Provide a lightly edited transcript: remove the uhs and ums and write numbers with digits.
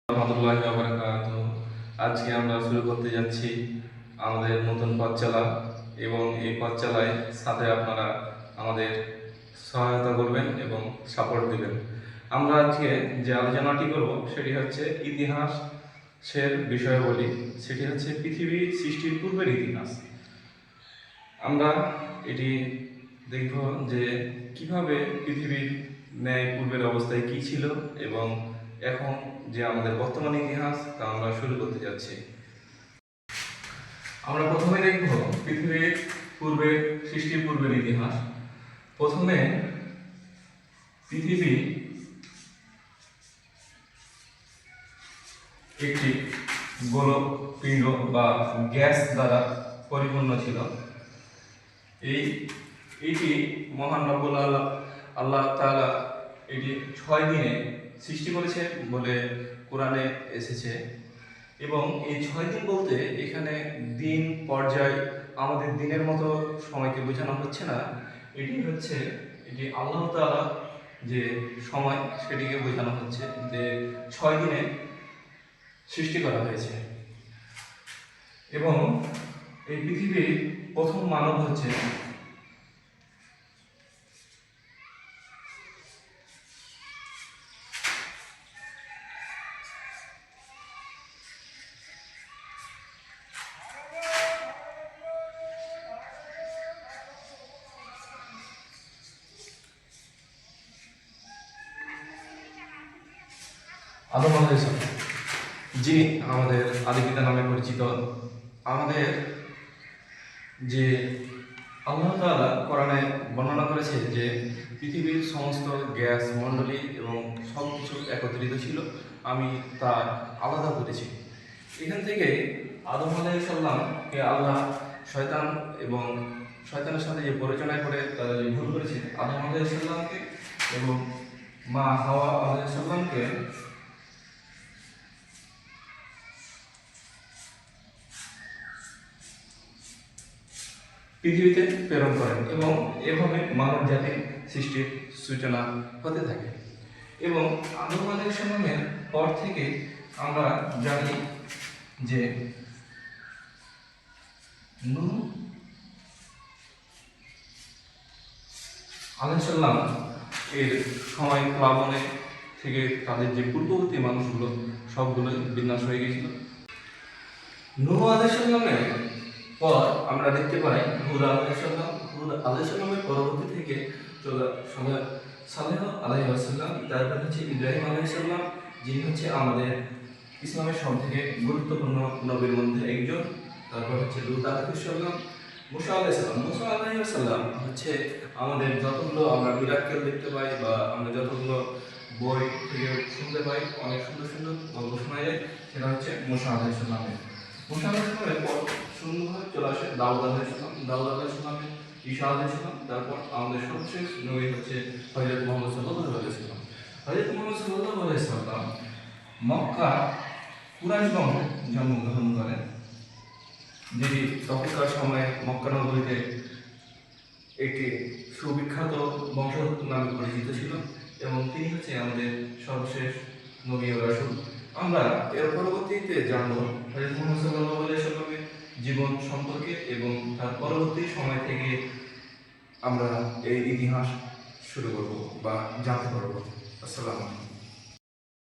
রহমতুল্লাহি ওয়া বারাকাতুহু। আজকে আমরা শুরু করতে যাচ্ছি আমাদের নতুন পথ চলা, এবং এই পথ চালায় সাথে আপনারা আমাদের সহায়তা করবেন এবং সাপোর্ট দিবেন। আমরা আজকে যে আলোচনাটি করব সেটি হচ্ছে ইতিহাসের বিষয়াবলী। সেটি হচ্ছে পৃথিবী সৃষ্টির পূর্বের ইতিহাস। আমরা এটি দেখব যে কিভাবে পৃথিবীর ন্যায় পূর্বের অবস্থায় কী ছিল এবং এখন যে আমাদের বর্তমান ইতিহাস তা আমরা শুরু করতে যাচ্ছি। আমরা প্রথমে দেখব পৃথিবীর পূর্বের সৃষ্টির পূর্বের ইতিহাস। প্রথমে পৃথিবী একটি গোলক পিণ্ড বা গ্যাস দ্বারা পরিপূর্ণ ছিল। এটি মহান রব্বুল আল্লাহ তাআলা এটি 6 দিনে সৃষ্টি করেছে বলে কোরআনে এসেছে। এবং এই 6 দিন বলতে এখানে দিন পর্যায় আমাদের দিনের মতো সময়কে বোঝানো হচ্ছে না। এটি আল্লাহ তাআলা যে সময় সেটিকে বোঝানো হচ্ছে, যে 6 দিনে সৃষ্টি করা হয়েছে। এবং এই পৃথিবীর প্রথম মানব হচ্ছে আদম আলাইহিস সালাম, যিনি আমাদের আদিপিতা নামে পরিচিত। আমাদের যে আল্লাহ তাআলা কোরআনে বর্ণনা করেছে যে পৃথিবীর সমস্ত গ্যাস মণ্ডলী এবং সব কিছু একত্রিত ছিল, আমি তার আলাদা করেছি। এখান থেকে আদম আলাইহিস সালামকে আল্লাহ শয়তানের সাথে যে পরিচয় করে তারা যে ভুল করেছে, আদম আলাইহিস সালামকে এবং মা হাওয়া আলাইহিস সালামকে পৃথিবীতে প্রেরণ করেন এবং এভাবে মানব জাতির সৃষ্টির সূচনা হতে থাকে। এবং আদম আলাইহিস সালামের পর থেকে আমরা জানি যে নূহ আলাইহিস সালাম এর সময় প্লাবনে থেকে তাদের যে পূর্ববর্তী মানুষগুলো সবগুলো বিনাশ হয়ে গিয়েছিল। নূহ আলাইহিস সালামের পর আমরা দেখতে পাই হুদ আলাইহিস সালামের পরবর্তী থেকে সালেহ আলাইহিস সালাম, তারপর হচ্ছে ইব্রাহিম আলাইহিস সালাম, যিনি হচ্ছে আমাদের ইসলামের সবথেকে গুরুত্বপূর্ণ নবীর মধ্যে একজন। তারপর হচ্ছে লূত আলাইহিস সালাম, মুসা আলাইহিস সালাম হচ্ছে আমাদের যতগুলো আমরা মিরাক্কেল দেখতে পাই বা আমরা যতগুলো বই থেকে শুনতে পাই, অনেক সুন্দর সুন্দর গল্প শোনা যায়, সেটা হচ্ছে মুসা আলাইহিস সালামের। মুসা আলাইহিস সালামের পর সুন্দরভাবে চলে আসে দাউদ আলাইহিস সালাম, ঈসা আলাইহিস সালাম। তারপর আমাদের সবশেষ নবী হচ্ছে হযরত মুহাম্মদ সাল্লাল্লাহু আলাইহি ওয়াসাল্লাম। হযরত মুহাম্মদ সাল্লাল্লাহু আলাইহি ওয়াসাল্লাম মক্কা কুরাইশ বংশে জন্মগ্রহণ করেন, যেটি তখনকার সময়ে মক্কা নগরীতে একটি সুবিখ্যাত বংশ নামে পরিচিত ছিল। এবং তিনি হচ্ছে আমাদের সর্বশেষ নবী ও রাসূল। আমরা এর পরবর্তীতে জানবো হযরত মুহাম্মদ সাল্লাল্লাহু আলাইহি ওয়াসাল্লামের জীবন সম্পর্কে এবং তার পরবর্তী সময় থেকে আমরা এই ইতিহাস শুরু করব বা জানতে পারবো। আসসালামু আলাইকুম।